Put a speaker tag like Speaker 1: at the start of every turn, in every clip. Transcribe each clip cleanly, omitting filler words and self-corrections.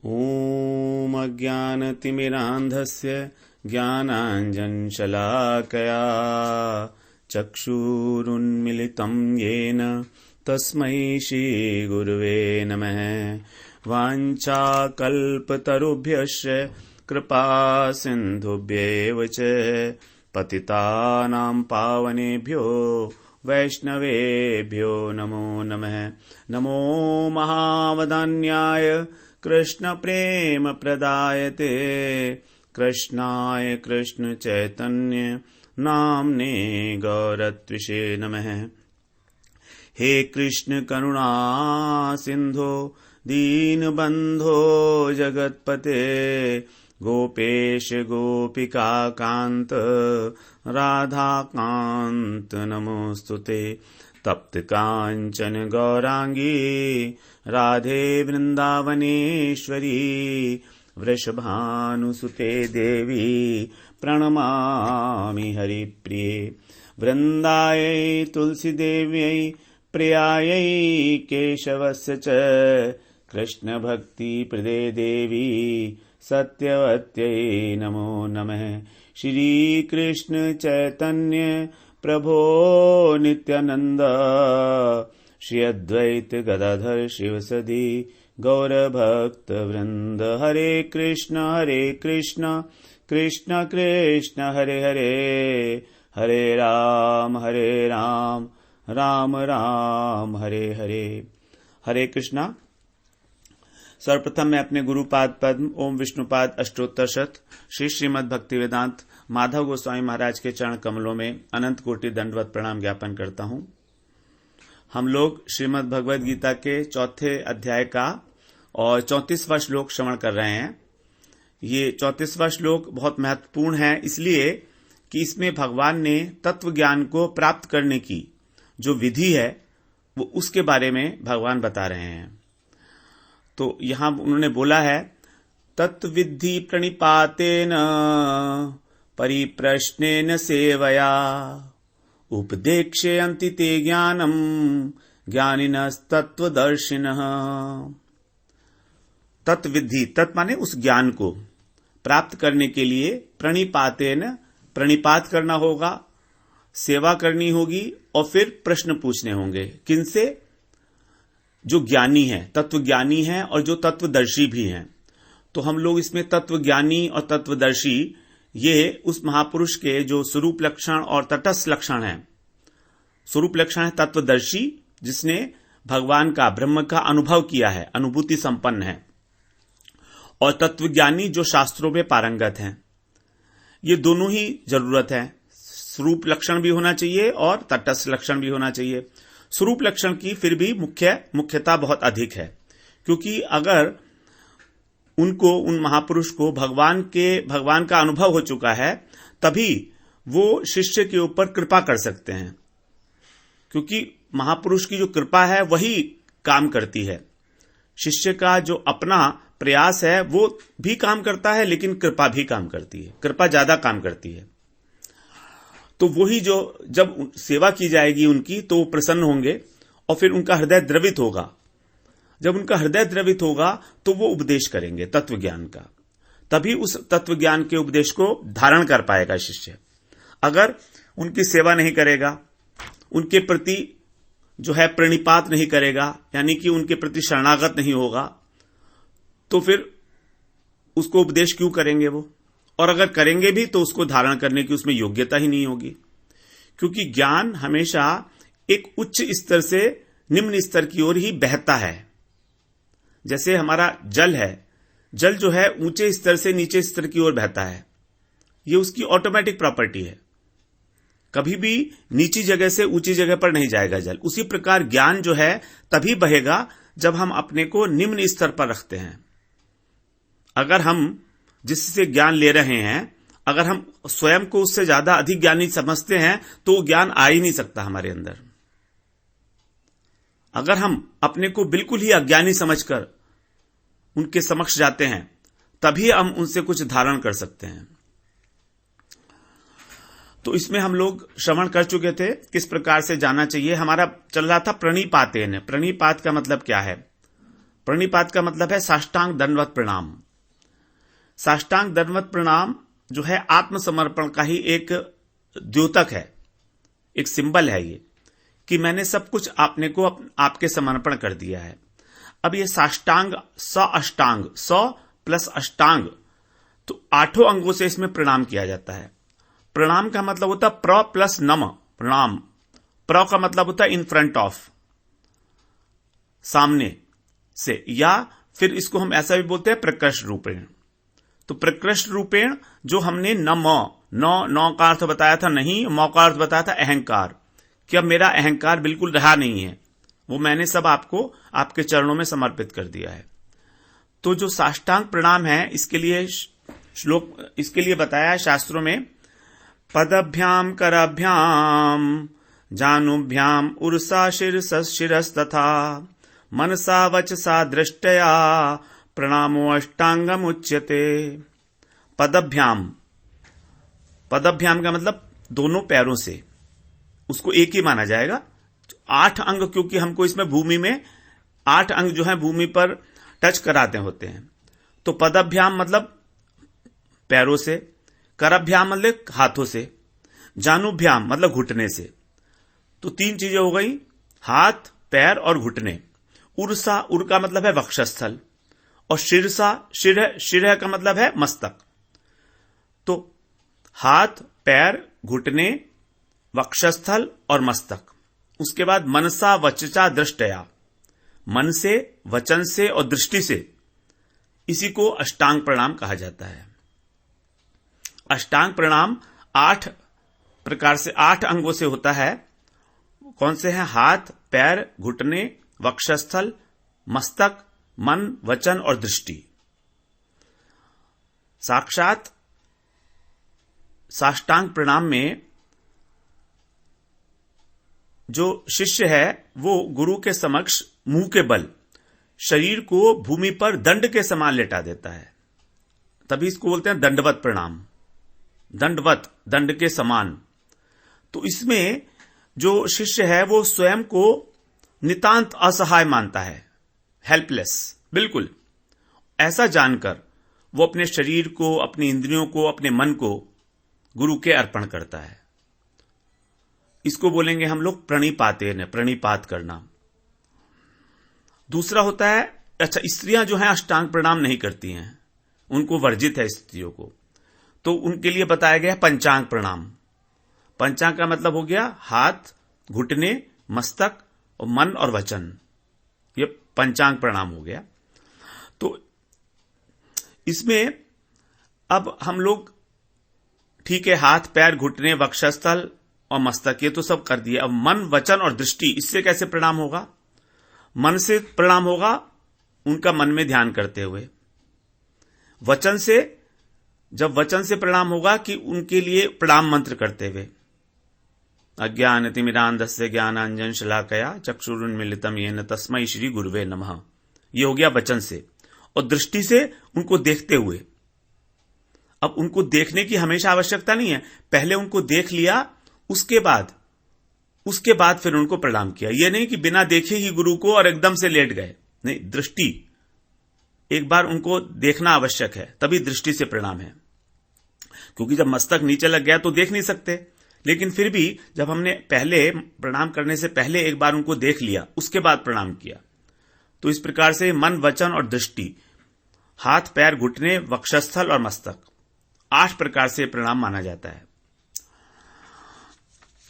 Speaker 1: ॐ अज्ञानतिमिरान्धस्य ज्ञानाञ्जनशलाकया चक्षुरुन्मिलितं येन तस्मै श्रीगुरुवे नमः। वाञ्छाकल्पतरुभ्यश्च कृपासिन्धुभ्येव च पतितानां पावनेभ्यो वैष्णवेभ्यो नमो नमः। नमो महावदान्याय कृष्णप्रेमप्रदायते कृष्णाय कृष्णचैतन्य नाम्ने गौरत्विषे नमः। हे कृष्ण करुणा सिंधो दीनबंधो जगत्पते गोपेश गोपिका कांत राधा कांत नमोस्तुते। तप्त कांचन गौरांगी राधे वृंदावनेश्वरी वृषभानुसुते देवी प्रणमामि हरिप्रिये। वृंदायै तुलसी देव्यै प्रियायै केशवस्य च कृष्ण भक्ति प्रदे देवी सत्यवत्यै नमो नमः। श्री कृष्ण चैतन्य प्रभो नित्यानंद श्री अद्वैत गदाधर शिवसदि गौर भक्त वृंद। हरे कृष्ण कृष्ण कृष्ण हरे हरे हरे राम राम राम हरे हरे। हरे कृष्णा। सर्वप्रथम मैं अपने गुरुपाद पद्म ओम विष्णुपाद अष्टोत्तर शत श्री श्रीमद् भक्ति वेदांत माधव गोस्वामी महाराज के चरण कमलों में अनंत कोटि दंडवत प्रणाम ज्ञापन करता हूं। हम लोग श्रीमद् भगवद गीता के चौथे अध्याय का और 34वां श्लोक श्रवण कर रहे हैं। ये 34वां श्लोक बहुत महत्वपूर्ण है इसलिए कि इसमें भगवान ने तत्व ज्ञान को प्राप्त करने की जो विधि है वो उसके बारे में भगवान बता रहे हैं। तो यहां उन्होंने बोला है तत्विद्धि प्रणिपातेन परिप्रश्नेन सेवया उपदेक्ष्यन्ति ते ज्ञानम ज्ञानिनस्तत्वदर्शिनः। तत्विद्धि तत् माने उस ज्ञान को प्राप्त करने के लिए प्रणिपातेन प्रणिपात करना होगा, सेवा करनी होगी और फिर प्रश्न पूछने होंगे। किनसे? जो ज्ञानी है, तत्वज्ञानी है और जो तत्वदर्शी भी हैं। तो हम लोग इसमें तत्वज्ञानी और तत्वदर्शी ये उस महापुरुष के जो स्वरूप लक्षण और तटस्थ लक्षण हैं। स्वरूप लक्षण है तत्वदर्शी जिसने भगवान का ब्रह्म का अनुभव किया है, अनुभूति संपन्न है, और तत्वज्ञानी जो शास्त्रों में पारंगत हैं। ये दोनों ही जरूरत है। स्वरूप लक्षण भी होना चाहिए और तटस्थ लक्षण भी होना चाहिए। स्वरूप लक्षण की फिर भी मुख्यता बहुत अधिक है, क्योंकि अगर उन महापुरुष को भगवान का अनुभव हो चुका है तभी वो शिष्य के ऊपर कृपा कर सकते हैं, क्योंकि महापुरुष की जो कृपा है वही काम करती है। शिष्य का जो अपना प्रयास है वो भी काम करता है, लेकिन कृपा भी काम करती है, कृपा ज्यादा काम करती है। तो वही जो जब सेवा की जाएगी उनकी तो वो प्रसन्न होंगे और फिर उनका हृदय द्रवित होगा। जब उनका हृदय द्रवित होगा तो वो उपदेश करेंगे तत्व ज्ञान का, तभी उस तत्व ज्ञान के उपदेश को धारण कर पाएगा शिष्य। अगर उनकी सेवा नहीं करेगा, उनके प्रति जो है प्रणिपात नहीं करेगा, यानी कि उनके प्रति शरणागत नहीं होगा, तो फिर उसको उपदेश क्यों करेंगे वो? और अगर करेंगे भी तो उसको धारण करने की उसमें योग्यता ही नहीं होगी, क्योंकि ज्ञान हमेशा एक उच्च स्तर से निम्न स्तर की ओर ही बहता है। जैसे हमारा जल है, जल जो है ऊंचे स्तर से नीचे स्तर की ओर बहता है, ये उसकी ऑटोमेटिक प्रॉपर्टी है। कभी भी नीची जगह से ऊंची जगह पर नहीं जाएगा जल। उसी प्रकार ज्ञान जो है तभी बहेगा जब हम अपने को निम्न स्तर पर रखते हैं। अगर हम जिससे ज्ञान ले रहे हैं, अगर हम स्वयं को उससे ज्यादा अधिक ज्ञानी समझते हैं तो वो ज्ञान आ ही नहीं सकता हमारे अंदर। अगर हम अपने को बिल्कुल ही अज्ञानी समझकर उनके समक्ष जाते हैं तभी हम उनसे कुछ धारण कर सकते हैं। तो इसमें हम लोग श्रवण कर चुके थे किस प्रकार से जाना चाहिए। हमारा चल रहा था प्रणिपातेन। प्रणिपात का मतलब क्या है? प्रणिपात का मतलब है साष्टांग दंडवत प्रणाम। साष्टांग दंडवत प्रणाम जो है आत्मसमर्पण का ही एक द्योतक है, एक सिंबल है ये, कि मैंने सब कुछ आपने को आपके समर्पण कर दिया है। अब ये साष्टांग अष्टांग, 100 प्लस अष्टांग, तो 8 अंगों से इसमें प्रणाम किया जाता है। प्रणाम का मतलब होता है प्र प्लस नम, प्रणाम। प्र का मतलब होता है इन फ्रंट ऑफ, सामने से, या फिर इसको हम ऐसा भी बोलते हैं प्रकृष्ट रूपेण। तो प्रकृष्ट रूपेण जो हमने नौ का अर्थ बताया था नहीं, मौ का अर्थ बताया था अहंकार, कि अब मेरा अहंकार बिल्कुल रहा नहीं है, वो मैंने सब आपको आपके चरणों में समर्पित कर दिया है। तो जो साष्टांग प्रणाम है, इसके लिए श्लोक इसके लिए बताया है शास्त्रों में, पदभ्याम कराभ्याम जानुभ्याम उर्सा शिरस्तथा मनसा वचसा दृष्टया प्रणामो अष्टांगम उच्यते। पदभ्याम, पदभ्याम का मतलब दोनों पैरों से, उसको एक ही माना जाएगा। 8 अंग, क्योंकि हमको इसमें भूमि में 8 अंग जो है भूमि पर टच कराते होते हैं। तो पदभ्याम मतलब पैरों से, करभ्याम मतलब हाथों से, जानुभ्याम मतलब घुटने से। तो 3 चीजें हो गई, हाथ, पैर और घुटने। उर्सा, उर का मतलब है वक्षस्थल, और शिरसा, शिर का मतलब है मस्तक। तो हाथ, पैर, घुटने, वक्षस्थल और मस्तक। उसके बाद मनसा वचसा दृष्टया, मन से, वचन से और दृष्टि से, इसी को अष्टांग प्रणाम कहा जाता है। अष्टांग प्रणाम 8 प्रकार से, 8 अंगों से होता है। कौन से हैं? हाथ, पैर, घुटने, वक्षस्थल, मस्तक, मन, वचन और दृष्टि। साक्षात साष्टांग प्रणाम में जो शिष्य है वो गुरु के समक्ष मुंह के बल शरीर को भूमि पर दंड के समान लेटा देता है, तभी इसको बोलते हैं दंडवत प्रणाम। दंडवत, दंड के समान। तो इसमें जो शिष्य है वो स्वयं को नितांत असहाय मानता है, हेल्पलेस, बिल्कुल। ऐसा जानकर वो अपने शरीर को, अपनी इंद्रियों को, अपने मन को गुरु के अर्पण करता है। इसको बोलेंगे हम लोग प्रणिपातेन, प्रणिपात करना। दूसरा होता है, अच्छा, स्त्रियां जो हैं अष्टांग प्रणाम नहीं करती हैं, उनको वर्जित है स्त्रियों को, तो उनके लिए बताया गया पंचांग प्रणाम। पंचांग का मतलब हो गया हाथ, घुटने, मस्तक और मन और वचन, ये पंचांग प्रणाम हो गया। तो इसमें अब हम लोग, ठीक है, हाथ, पैर, घुटने, वक्षस्थल और मस्तक, ये तो सब कर दिया। अब मन, वचन और दृष्टि, इससे कैसे प्रणाम होगा? मन से प्रणाम होगा उनका मन में ध्यान करते हुए। वचन से, जब वचन से प्रणाम होगा कि उनके लिए प्रणाम मंत्र करते हुए, अज्ञानतिमिरान्धस्य ज्ञानांजन शलाकया चक्षुरुन्मीलितं येन तस्मै श्री गुरुवे नमः, ये हो गया वचन से। और दृष्टि से उनको देखते हुए। अब उनको देखने की हमेशा आवश्यकता नहीं है, पहले उनको देख लिया, उसके बाद फिर उनको प्रणाम किया। यह नहीं कि बिना देखे ही गुरु को और एकदम से लेट गए, नहीं, दृष्टि, एक बार उनको देखना आवश्यक है, तभी दृष्टि से प्रणाम है। क्योंकि जब मस्तक नीचे लग गया तो देख नहीं सकते, लेकिन फिर भी जब हमने पहले प्रणाम करने से पहले एक बार उनको देख लिया, उसके बाद प्रणाम किया, तो इस प्रकार से मन, वचन और दृष्टि, हाथ, पैर, घुटने, वक्षस्थल और मस्तक, 8 प्रकार से प्रणाम माना जाता है।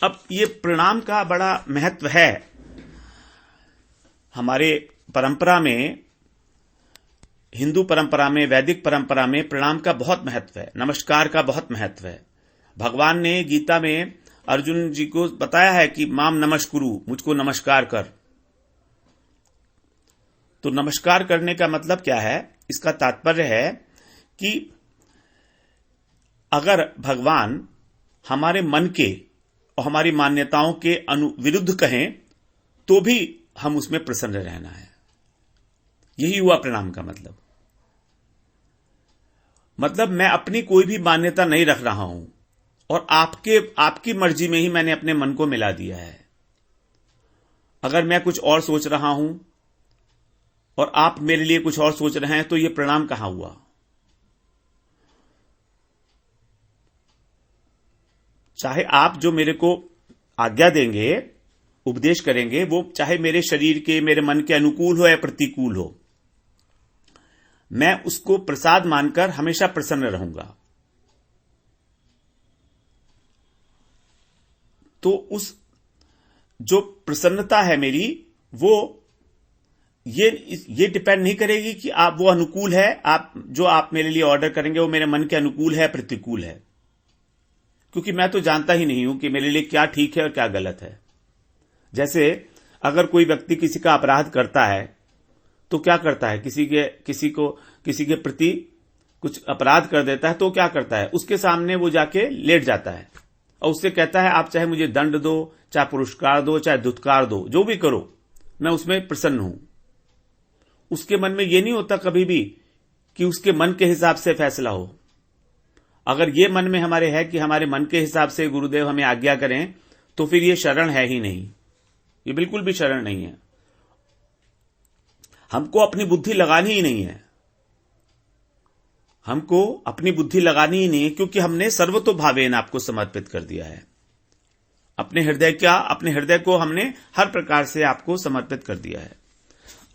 Speaker 1: अब ये प्रणाम का बड़ा महत्व है हमारे परंपरा में, हिंदू परंपरा में, वैदिक परंपरा में प्रणाम का बहुत महत्व है, नमस्कार का बहुत महत्व है। भगवान ने गीता में अर्जुन जी को बताया है कि माम नमस्कुरु, मुझको नमस्कार कर। तो नमस्कार करने का मतलब क्या है? इसका तात्पर्य है कि अगर भगवान हमारे मन के और हमारी मान्यताओं के विरुद्ध कहें तो भी हम उसमें प्रसन्न रहना है। यही हुआ प्रणाम का मतलब मैं अपनी कोई भी मान्यता नहीं रख रहा हूं और आपकी मर्जी में ही मैंने अपने मन को मिला दिया है। अगर मैं कुछ और सोच रहा हूं और आप मेरे लिए कुछ और सोच रहे हैं, तो ये प्रणाम कहां हुआ? चाहे आप जो मेरे को आज्ञा देंगे, उपदेश करेंगे, वो चाहे मेरे शरीर के, मेरे मन के अनुकूल हो या प्रतिकूल हो, मैं उसको प्रसाद मानकर हमेशा प्रसन्न रहूंगा। तो उस जो प्रसन्नता है मेरी, वो ये डिपेंड नहीं करेगी कि आप वो अनुकूल है, आप मेरे लिए ऑर्डर करेंगे वो मेरे मन के अनुकूल है, प्रतिकूल है, क्योंकि मैं तो जानता ही नहीं हूं कि मेरे लिए क्या ठीक है और क्या गलत है। जैसे अगर कोई व्यक्ति किसी का अपराध करता है, तो क्या करता है? किसी के प्रति कुछ अपराध कर देता है, तो क्या करता है? उसके सामने वो जाके लेट जाता है और उससे कहता है, आप चाहे मुझे दंड दो, चाहे पुरस्कार दो, चाहे दुत्कार दो, जो भी करो, मैं उसमें प्रसन्न हूं। उसके मन में यह नहीं होता कभी भी कि उसके मन के हिसाब से फैसला हो। अगर ये मन में हमारे है कि हमारे मन के हिसाब से गुरुदेव हमें आज्ञा करें, तो फिर ये शरण है ही नहीं, ये बिल्कुल भी शरण नहीं है। हमको अपनी बुद्धि लगानी ही नहीं है, हमको अपनी बुद्धि लगानी ही नहीं है, क्योंकि हमने सर्वतोभावेन आपको समर्पित कर दिया है। अपने हृदय को हमने हर प्रकार से आपको समर्पित कर दिया है।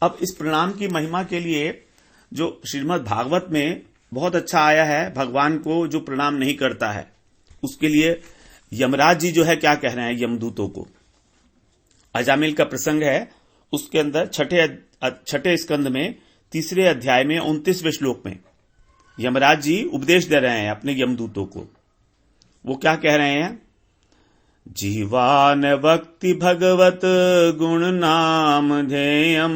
Speaker 1: अब इस प्रणाम की महिमा के लिए जो श्रीमद् भागवत में बहुत अच्छा आया है, भगवान को जो प्रणाम नहीं करता है उसके लिए यमराज जी जो है क्या कह रहे हैं यमदूतों को। अजामिल का प्रसंग है, उसके अंदर छठे स्कंद में 3 अध्याय में 29वें श्लोक में यमराज जी उपदेश दे रहे हैं अपने यमदूतों को। वो क्या कह रहे हैं? जीवान भक्ति भगवत गुण नाम ध्येयम्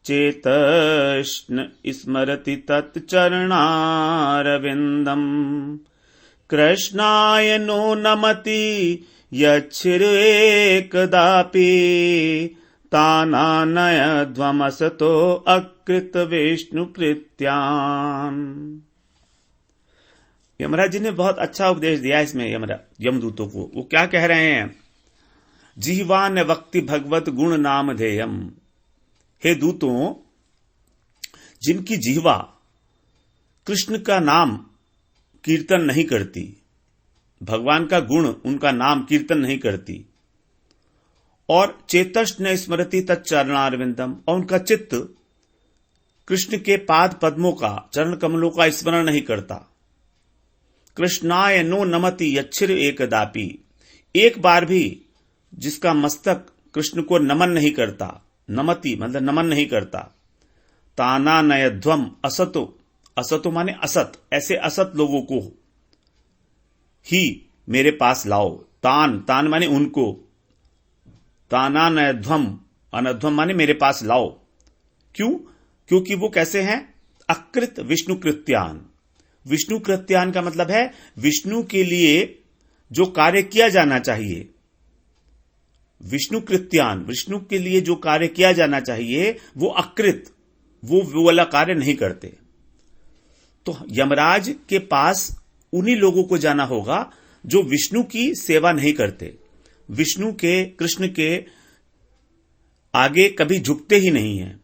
Speaker 1: चेतस्न स्मरति तत्चरणारविन्दम् कृष्णाय नो नमति यच्छिरेकदापि तानानयध्वमसतो अकृत विष्णु कृत्यान्। यमराज जी ने बहुत अच्छा उपदेश दिया इसमें यमदूतों को। वो क्या कह रहे हैं? जीवान वक्ति भगवत गुण नाम ध्येयम्। हे दूतों, जिनकी जीवा कृष्ण का नाम कीर्तन नहीं करती, भगवान का गुण, उनका नाम कीर्तन नहीं करती, और चेतस्न स्मरति तच्चरणारविंदम, और उनका चित्त कृष्ण के पाद पद्मों का, चरण कमलों का स्मरण नहीं करता। कृष्णाय नो नमति यच्छिर एकदापि, एक बार भी जिसका मस्तक कृष्ण को नमन नहीं करता, नमति मतलब नमन नहीं करता, ताना नयध्वम असतो, असतो माने असत, ऐसे असत लोगों को ही मेरे पास लाओ। तान माने उनको, ताना नयध्वम, अनध्वम माने मेरे पास लाओ। क्यों? क्योंकि वो कैसे हैं? अकृत विष्णु कृत्यान। विष्णु कृत्यान का मतलब है विष्णु के लिए जो कार्य किया जाना चाहिए। विष्णु कृत्यान, विष्णु के लिए जो कार्य किया जाना चाहिए वो अकृत, वो वाला कार्य नहीं करते। तो यमराज के पास उन्हीं लोगों को जाना होगा जो विष्णु की सेवा नहीं करते, विष्णु के, कृष्ण के आगे कभी झुकते ही नहीं है,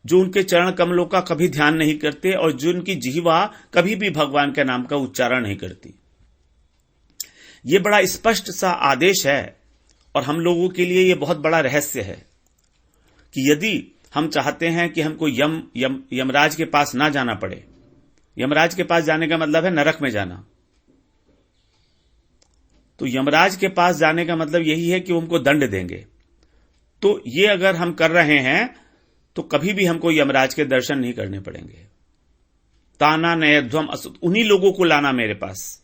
Speaker 1: जो उनके चरण कमलों का कभी ध्यान नहीं करते, और जो उनकी जिह्वा कभी भी भगवान के नाम का उच्चारण नहीं करती। यह बड़ा स्पष्ट सा आदेश है, और हम लोगों के लिए यह बहुत बड़ा रहस्य है कि यदि हम चाहते हैं कि हमको यमराज के पास ना जाना पड़े, यमराज के पास जाने का मतलब है नरक में जाना, तो यमराज के पास जाने का मतलब यही है कि वो हमको दंड देंगे। तो ये अगर हम कर रहे हैं तो कभी भी हमको यमराज के दर्शन नहीं करने पड़ेंगे। ताना नयध्वम असत, उन्हीं लोगों को लाना मेरे पास।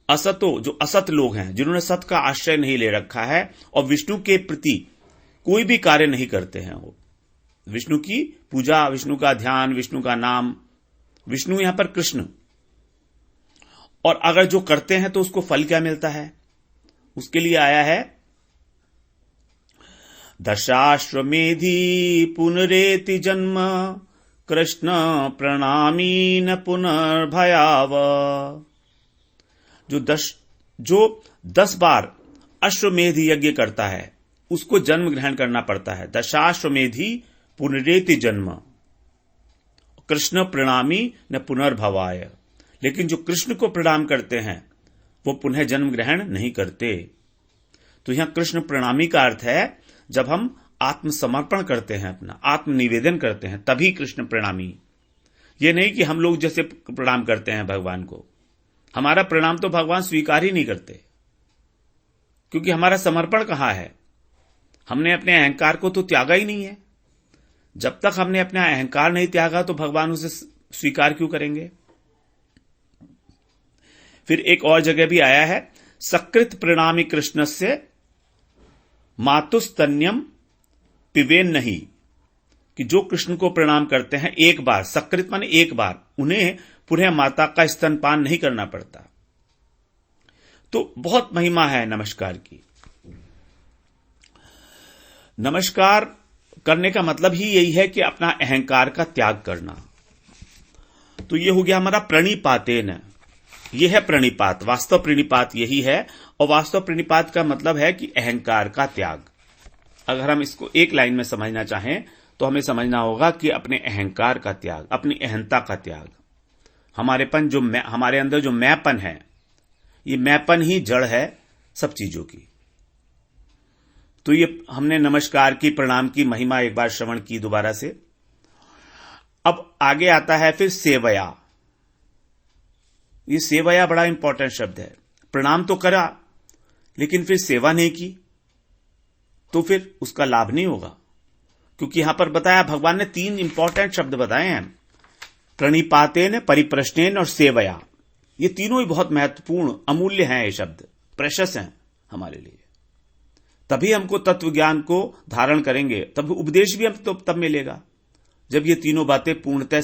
Speaker 1: असतो, जो असत लोग हैं, जिन्होंने सत का आश्रय नहीं ले रखा है और विष्णु के प्रति कोई भी कार्य नहीं करते हैं, वो विष्णु की पूजा, विष्णु का ध्यान, विष्णु का नाम, विष्णु यहां पर कृष्ण, और अगर जो करते हैं तो उसको फल क्या मिलता है? उसके लिए आया है दशाश्वमेधी पुनरेति जन्म कृष्ण प्रणामी न पुनर्भयाव। जो 10 बार अश्वमेध यज्ञ करता है, उसको जन्म ग्रहण करना पड़ता है। दशाश्वमेधी पुनरेति जन्म, कृष्ण प्रणामी न पुनर्भवाय। लेकिन जो कृष्ण को प्रणाम करते हैं वो पुनः जन्म ग्रहण नहीं करते। तो यहां कृष्ण प्रणामी का अर्थ है जब हम आत्मसमर्पण करते हैं, अपना आत्मनिवेदन करते हैं, तभी कृष्ण प्रणामी। ये नहीं कि हम लोग जैसे प्रणाम करते हैं भगवान को, हमारा प्रणाम तो भगवान स्वीकार ही नहीं करते, क्योंकि हमारा समर्पण कहां है। हमने अपने अहंकार को तो त्यागा ही नहीं है। जब तक हमने अपना अहंकार नहीं त्यागा तो भगवान उसे स्वीकार क्यों करेंगे। फिर एक और जगह भी आया है, सकृत प्रणामी कृष्णस्य मातुस्तन्यम पिबेन नहीं, कि जो कृष्ण को प्रणाम करते हैं एक बार, सकृत माने एक बार, उन्हें पुनः माता का स्तनपान नहीं करना पड़ता। तो बहुत महिमा है नमस्कार की। नमस्कार करने का मतलब ही यही है कि अपना अहंकार का त्याग करना। तो ये हो गया हमारा प्रणिपातेन। ये है प्रणिपात, वास्तव प्रणिपात यही है। और वास्तव प्रणिपात का मतलब है कि अहंकार का त्याग। अगर हम इसको एक लाइन में समझना चाहें तो हमें समझना होगा कि अपने अहंकार का त्याग, अपनी अहंता का त्याग। हमारेपन जो हमारे अंदर जो मैंपन है, ये मैंपन ही जड़ है सब चीजों की। तो ये हमने नमस्कार की, प्रणाम की महिमा एक बार श्रवण की दोबारा से। अब आगे आता है फिर सेवया। ये सेवया बड़ा इंपॉर्टेंट शब्द है। प्रणाम तो करा लेकिन फिर सेवा नहीं की तो फिर उसका लाभ नहीं होगा। क्योंकि यहां पर बताया, भगवान ने 3 इंपॉर्टेंट शब्द बताए हैं, प्रणिपातेन, परिप्रश्नेन और सेवया। ये तीनों ही बहुत महत्वपूर्ण, अमूल्य हैं। ये शब्द प्रेशस हैं हमारे लिए। तभी हमको तत्व ज्ञान को धारण करेंगे, तब उपदेश भी हम तो तब मिलेगा जब ये तीनों बातें पूर्णतः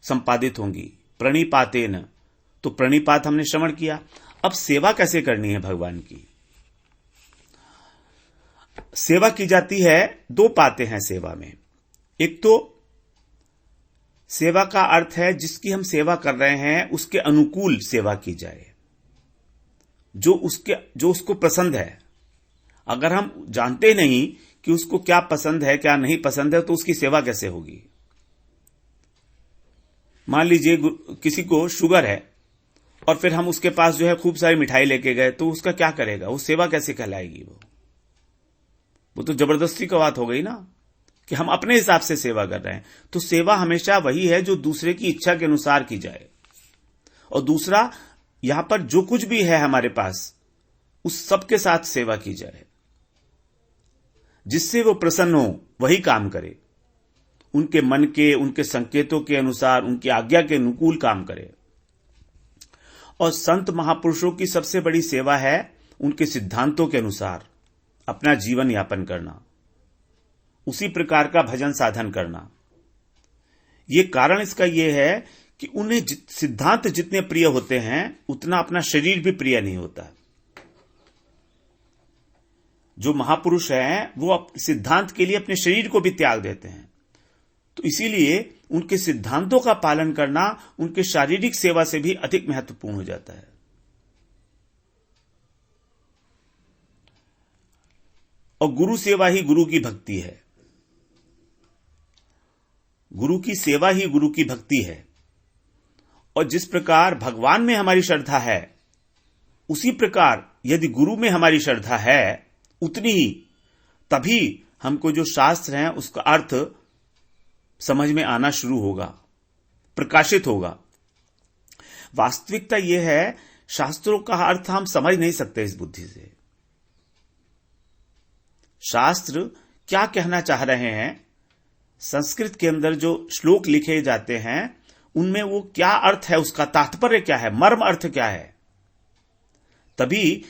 Speaker 1: संपादित होंगी। प्रणिपातेन, तो प्रणिपात हमने श्रवण किया। अब सेवा कैसे करनी है भगवान की। सेवा की जाती है, 2 पाते हैं सेवा में। एक तो सेवा का अर्थ है जिसकी हम सेवा कर रहे हैं उसके अनुकूल सेवा की जाए, जो उसको पसंद है। अगर हम जानते नहीं कि उसको क्या पसंद है क्या नहीं पसंद है तो उसकी सेवा कैसे होगी। मान लीजिए किसी को शुगर है और फिर हम उसके पास जो है खूब सारी मिठाई लेके गए, तो उसका क्या करेगा, वो सेवा कैसे कहलाएगी। वो तो जबरदस्ती का बात हो गई ना, कि हम अपने हिसाब से सेवा कर रहे हैं। तो सेवा हमेशा वही है जो दूसरे की इच्छा के अनुसार की जाए। और दूसरा, यहां पर जो कुछ भी है हमारे पास उस सब के साथ सेवा की जाए, जिससे वो प्रसन्न हो, वही काम करे, उनके मन के, उनके संकेतों के अनुसार, उनकी आज्ञा के अनुकूल काम करे। और संत महापुरुषों की सबसे बड़ी सेवा है उनके सिद्धांतों के अनुसार अपना जीवन यापन करना, उसी प्रकार का भजन साधन करना। ये कारण इसका यह है कि उन्हें सिद्धांत जितने प्रिय होते हैं उतना अपना शरीर भी प्रिय नहीं होता। जो महापुरुष हैं वो सिद्धांत के लिए अपने शरीर को भी त्याग देते हैं। तो इसीलिए उनके सिद्धांतों का पालन करना उनके शारीरिक सेवा से भी अधिक महत्वपूर्ण हो जाता है। और गुरु सेवा ही गुरु की भक्ति है। गुरु की सेवा ही गुरु की भक्ति है। और जिस प्रकार भगवान में हमारी श्रद्धा है, उसी प्रकार यदि गुरु में हमारी श्रद्धा है उतनी ही, तभी हमको जो शास्त्र हैं उसका अर्थ समझ में आना शुरू होगा, प्रकाशित होगा। वास्तविकता यह है, शास्त्रों का अर्थ हम समझ नहीं सकते इस बुद्धि से। शास्त्र क्या कहना चाह रहे हैं, संस्कृत के अंदर जो श्लोक लिखे जाते हैं उनमें वो क्या अर्थ है, उसका तात्पर्य क्या है, मर्म अर्थ क्या है। तभी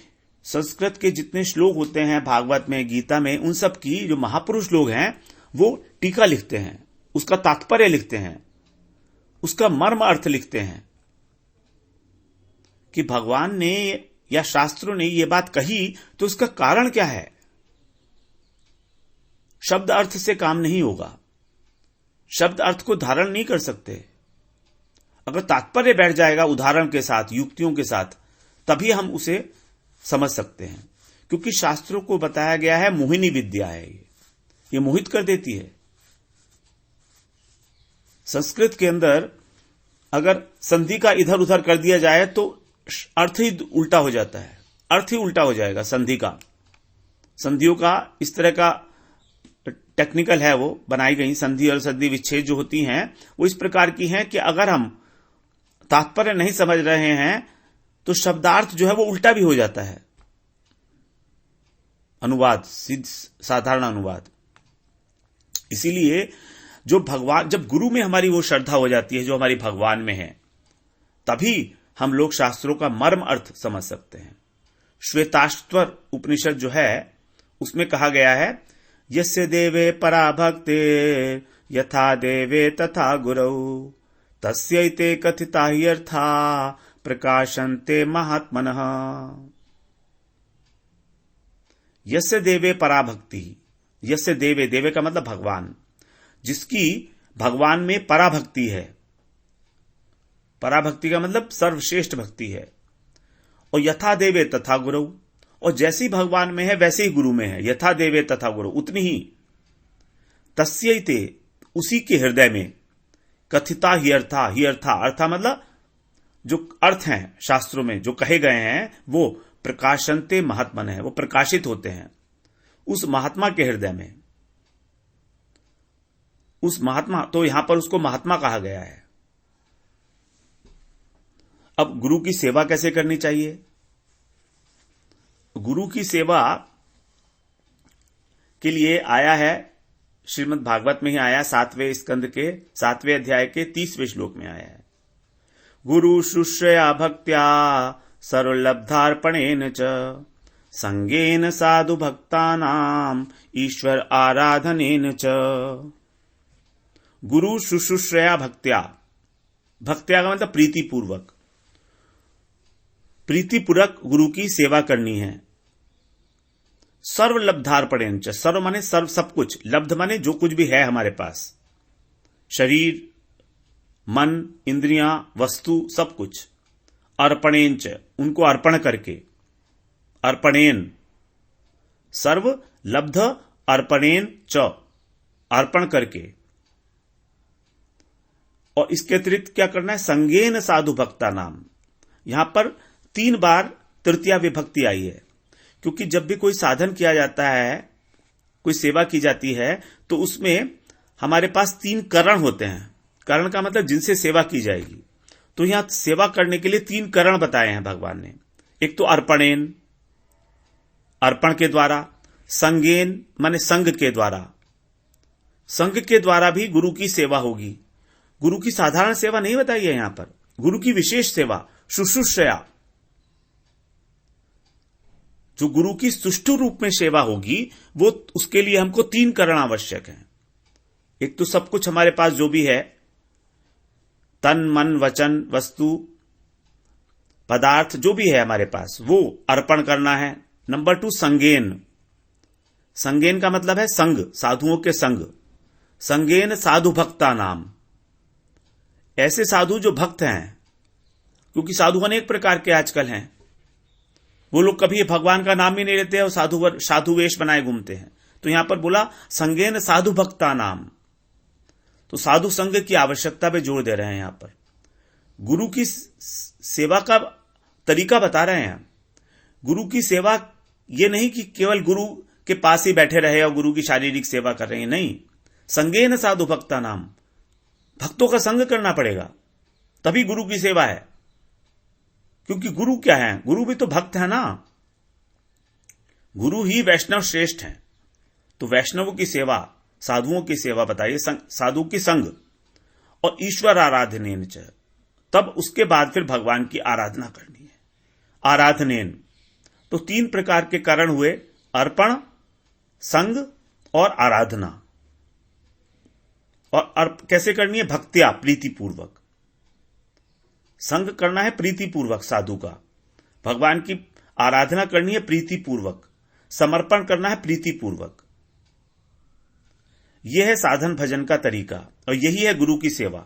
Speaker 1: संस्कृत के जितने श्लोक होते हैं भागवत में, गीता में, उन सब की जो महापुरुष लोग हैं वो टीका लिखते हैं, उसका तात्पर्य लिखते हैं, उसका मर्म अर्थ लिखते हैं कि भगवान ने या शास्त्रों ने ये बात कही तो उसका कारण क्या है। शब्द अर्थ से काम नहीं होगा, शब्द अर्थ को धारण नहीं कर सकते। अगर तात्पर्य बैठ जाएगा उदाहरण के साथ, युक्तियों के साथ, तभी हम उसे समझ सकते हैं। क्योंकि शास्त्रों को बताया गया है मोहिनी विद्या है, ये मोहित कर देती है। संस्कृत के अंदर अगर संधि का इधर उधर कर दिया जाए तो अर्थ ही उल्टा हो जाता है, अर्थ ही उल्टा हो जाएगा संधि का। संधियों का इस तरह का टेक्निकल है, वो बनाई गई संधि और संधि विच्छेद जो होती हैं वो इस प्रकार की हैं कि अगर हम तात्पर्य नहीं समझ रहे हैं तो शब्दार्थ जो है वो उल्टा भी हो जाता है। अनुवाद, साधारण अनुवाद। इसीलिए जो भगवान, जब गुरु में हमारी वो श्रद्धा हो जाती है जो हमारी भगवान में है, तभी हम लोग शास्त्रों का मर्म अर्थ समझ सकते हैं। श्वेताश्वर उपनिषद जो है उसमें कहा गया है, यस्य देवे परा भक्ते यथा देवे तथा गुरौ तस्यैते कथिता ह्यर्था प्रकाशन्ते महात्मनः। यस्य देवे परा भक्ति, यस्य देवे, देवे का मतलब भगवान, जिसकी भगवान में पराभक्ति है। पराभक्ति का मतलब सर्वश्रेष्ठ भक्ति है। और यथा देवे तथा गुरु, और जैसी भगवान में है वैसे ही गुरु में है। यथा देवे तथा गुरु, उतनी ही। तस्यैते, उसी के हृदय में। कथिता ही अर्था, ही अर्था, अर्था मतलब जो अर्थ हैं शास्त्रों में जो कहे गए हैं वो प्रकाशनते महात्मन है, वो प्रकाशित होते हैं उस महात्मा के हृदय में। उस महात्मा, तो यहां पर उसको महात्मा कहा गया है। अब गुरु की सेवा कैसे करनी चाहिए? गुरु की सेवा के लिए आया है, श्रीमद् भागवत में ही आया, 7वें स्कंद के 7वें अध्याय के 30वें श्लोक में आया है। गुरु शुश्रया भक्त्या सर्वलब्धार्पणेन च संगेन साधु भक्तानाम ईश्वर आराधनेन च। गुरु शुश्रूषया भक्त्या, भक्त्या का मतलब प्रीतिपूर्वक, प्रीतिपूर्वक गुरु की सेवा करनी है। सर्वलब्धार्पणेन च, सर्व माने सर्व, सब कुछ, लब्ध माने जो कुछ भी है हमारे पास, शरीर, मन, इंद्रियां, वस्तु, सब कुछ। अर्पणेन च, उनको अर्पण करके। अर्पणेन, सर्व लब्ध अर्पणेन च, अर्पण करके। और इसके अतिरिक्त क्या करना है? संगेन साधु भक्ता नाम। यहां पर 3 बार तृतीया विभक्ति आई है, क्योंकि जब भी कोई साधन किया जाता है, कोई सेवा की जाती है, तो उसमें हमारे पास 3 करण होते हैं। करण का मतलब जिनसे सेवा की जाएगी। तो यहां सेवा करने के लिए 3 करण बताए हैं भगवान ने। एक तो अर्पणेन, अर्पण के द्वारा। संगेन माने संग के द्वारा, संग के द्वारा भी गुरु की सेवा होगी। गुरु की साधारण सेवा नहीं बताई है यहां पर, गुरु की विशेष सेवा शुश्रूषया, जो गुरु की सुष्ठु रूप में सेवा होगी, वो उसके लिए हमको 3 करण आवश्यक हैं। एक तो सब कुछ हमारे पास जो भी है, तन मन वचन वस्तु पदार्थ जो भी है हमारे पास, वो अर्पण करना है। नंबर 2 संगेन, संगेन का मतलब है संग, साधुओं के संग। संगेन साधु भक्ता नाम, ऐसे साधु जो भक्त हैं, क्योंकि साधु अनेक प्रकार के आजकल हैं। वो लोग कभी भगवान का नाम ही नहीं लेते और साधु वेश बनाए घूमते हैं। तो यहां पर बोला संगेन साधु भक्ता नाम, तो साधु संग की आवश्यकता पे जोर दे रहे हैं। यहां पर गुरु की सेवा का तरीका बता रहे हैं। गुरु की सेवा ये नहीं कि केवल गुरु के पास ही बैठे रहे और गुरु की शारीरिक सेवा कर रहे हैं, नहीं। संगेन साधु भक्ता नाम, भक्तों का संग करना पड़ेगा, तभी गुरु की सेवा है। क्योंकि गुरु क्या है? गुरु भी तो भक्त है ना। गुरु ही वैष्णव श्रेष्ठ हैं। तो वैष्णवों की सेवा, साधुओं की सेवा बताइए, साधु की संग और ईश्वर आराधनेन च, तब उसके बाद फिर भगवान की आराधना करनी है। आराधनेन, तो 3 प्रकार के कारण हुए, अर्पण, संग और आराधना। और कैसे करनी है? भक्त्या, प्रीतिपूर्वक। संग करना है प्रीतिपूर्वक साधु का, भगवान की आराधना करनी है प्रीतिपूर्वक, समर्पण करना है प्रीतिपूर्वक। यह है साधन भजन का तरीका और यही है गुरु की सेवा।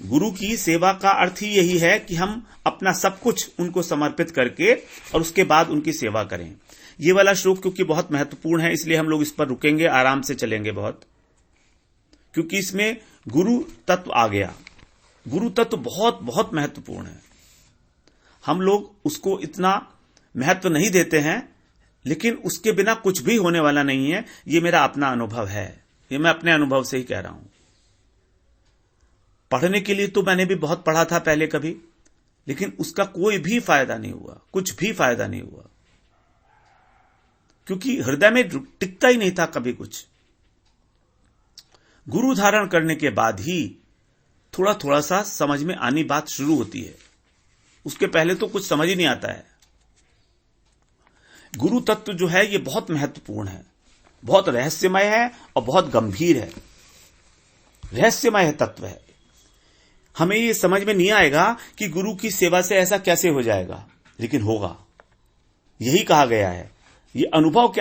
Speaker 1: गुरु की सेवा का अर्थ ही यही है कि हम अपना सब कुछ उनको समर्पित करके और उसके बाद उनकी सेवा करें। ये वाला श्लोक क्योंकि बहुत महत्वपूर्ण है, इसलिए हम लोग इस पर रुकेंगे, आराम से चलेंगे बहुत, क्योंकि इसमें गुरु तत्व आ गया। गुरु तत्व बहुत बहुत महत्वपूर्ण है। हम लोग उसको इतना महत्व नहीं देते हैं, लेकिन उसके बिना कुछ भी होने वाला नहीं है। ये मेरा अपना अनुभव है, ये मैं अपने अनुभव से ही कह रहा हूं। पढ़ने के लिए तो मैंने भी बहुत पढ़ा था पहले कभी, लेकिन उसका कोई भी फायदा नहीं हुआ, कुछ भी फायदा नहीं हुआ, क्योंकि हृदय में टिकता ही नहीं था कभी कुछ। गुरु धारण करने के बाद ही थोड़ा थोड़ा सा समझ में आनी बात शुरू होती है, उसके पहले तो कुछ समझ ही नहीं आता है। गुरु तत्व जो है ये बहुत महत्वपूर्ण है, बहुत रहस्यमय है और बहुत गंभीर है। रहस्यमय तत्व है। हमें ये समझ में नहीं आएगा कि गुरु की सेवा से ऐसा कैसे हो जाएगा, लेकिन होगा। यही कहा गया है। ये अनुभव के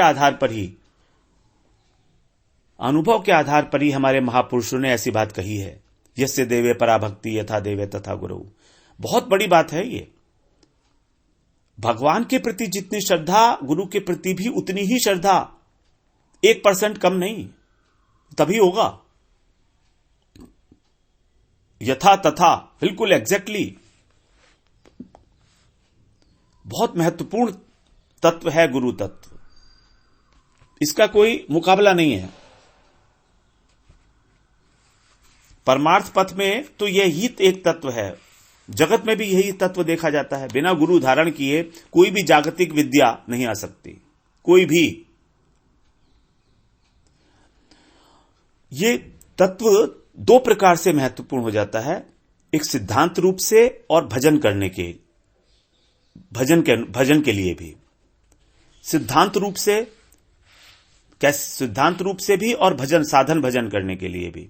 Speaker 1: आधार पर ही हमारे महापुरुषों ने ऐसी बात कही है। यस्य देवे पराभक्ति यथा देवे तथा गुरु। बहुत बड़ी बात है ये। भगवान के प्रति जितनी श्रद्धा, गुरु के प्रति भी उतनी ही श्रद्धा, 1% कम नहीं, तभी होगा। यथा तथा, बिल्कुल एग्जैक्टली। बहुत महत्वपूर्ण तत्व है गुरु तत्व, इसका कोई मुकाबला नहीं है। परमार्थ पथ में तो यही एक तत्व है, जगत में भी यही तत्व देखा जाता है। बिना गुरु धारण किए कोई भी जागतिक विद्या नहीं आ सकती, कोई भी। ये तत्व 2 प्रकार से महत्वपूर्ण हो जाता है, एक सिद्धांत रूप से और भजन के लिए भी। सिद्धांत रूप से भी और साधन भजन करने के लिए भी,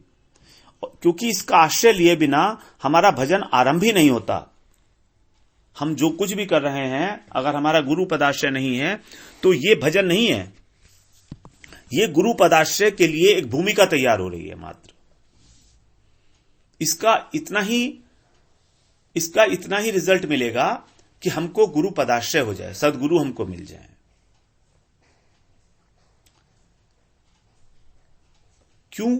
Speaker 1: क्योंकि इसका आश्रय लिए बिना हमारा भजन आरंभ ही नहीं होता। हम जो कुछ भी कर रहे हैं, अगर हमारा गुरु पदाश्रय नहीं है तो ये भजन नहीं है। ये गुरु पदाश्रय के लिए एक भूमिका तैयार हो रही है मात्र। इसका इतना ही रिजल्ट मिलेगा कि हमको गुरु पदाश्रय हो जाए, सदगुरु हमको मिल जाए। क्यों?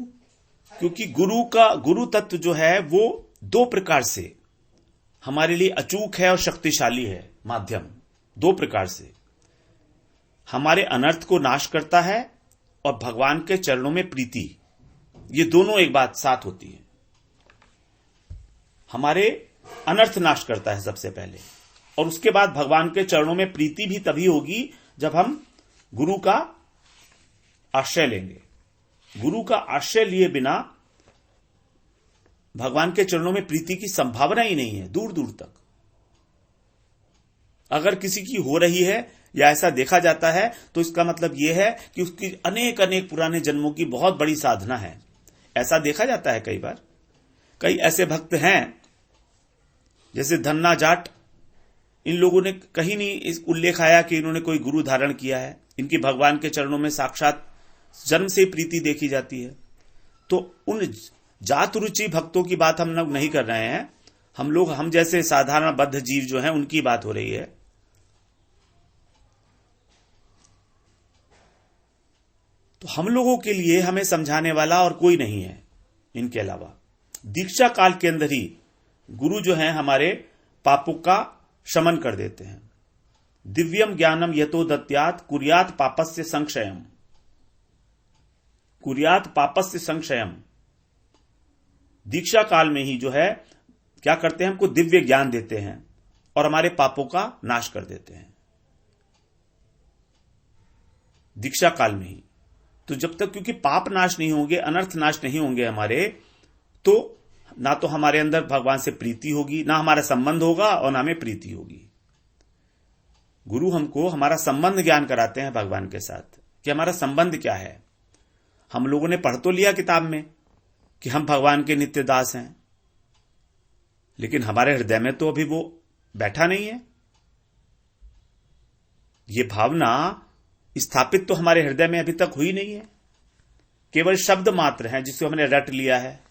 Speaker 1: क्योंकि गुरु तत्व जो है वो 2 प्रकार से हमारे लिए अचूक है और शक्तिशाली है। माध्यम 2 प्रकार से हमारे अनर्थ को नाश करता है और भगवान के चरणों में प्रीति, ये दोनों एक बात साथ होती है। हमारे अनर्थ नाश करता है सबसे पहले, और उसके बाद भगवान के चरणों में प्रीति भी तभी होगी जब हम गुरु का आश्रय लेंगे। गुरु का आश्रय लिए बिना भगवान के चरणों में प्रीति की संभावना ही नहीं है, दूर दूर तक। अगर किसी की हो रही है या ऐसा देखा जाता है तो इसका मतलब यह है कि उसकी अनेक पुराने जन्मों की बहुत बड़ी साधना है। ऐसा देखा जाता है कई बार। कई ऐसे भक्त हैं जैसे धन्ना जाट, इन लोगों ने कहीं नहीं इस उल्लेख आया कि इन्होंने कोई गुरु धारण किया है। इनकी भगवान के चरणों में साक्षात जन्म से प्रीति देखी जाती है। तो उन जात रुचि भक्तों की बात हम लोग नहीं कर रहे हैं। हम जैसे साधारण बद्ध जीव जो हैं उनकी बात हो रही है। तो हम लोगों के लिए हमें समझाने वाला और कोई नहीं है इनके अलावा। दीक्षा काल के अंदर ही गुरु जो हैं हमारे पापों का शमन कर देते हैं। दिव्यम ज्ञानम यतो दत्यात् कुर्यात् पापस्य संक्षयम। कुर्यात् पापस्य संक्षयम। दीक्षा काल में ही जो है क्या करते हैं, हमको दिव्य ज्ञान देते हैं और हमारे पापों का नाश कर देते हैं दीक्षा काल में ही। तो जब तक क्योंकि पाप नाश नहीं होंगे, अनर्थ नाश नहीं होंगे हमारे, तो ना तो हमारे अंदर भगवान से प्रीति होगी, ना हमारा संबंध होगा और ना हमें प्रीति होगी। गुरु हमको हमारा संबंध ज्ञान कराते हैं भगवान के साथ कि हमारा संबंध क्या है। हम लोगों ने पढ़ तो लिया किताब में कि हम भगवान के नित्य दास हैं, लेकिन हमारे हृदय में तो अभी वो बैठा नहीं है। ये भावना स्थापित तो हमारे हृदय में अभी तक हुई नहीं है। केवल शब्द मात्र हैं जिसे हमने रट लिया है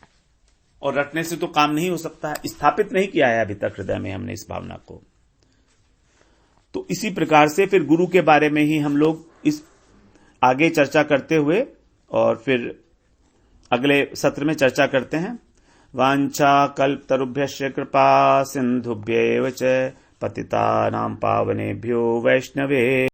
Speaker 1: और रटने से तो काम नहीं हो सकता है, स्थापित नहीं किया है अभी तक हृदय में हमने इस भावना को। तो इसी प्रकार से फिर गुरु के बारे में ही हम लोग इस आगे चर्चा करते हुए और फिर अगले सत्र में चर्चा करते हैं। वांछा कल्पतरुभ्यश्च कृपा सिंधुभ्यैव च पतितानां पावनेभ्यो वैष्णवे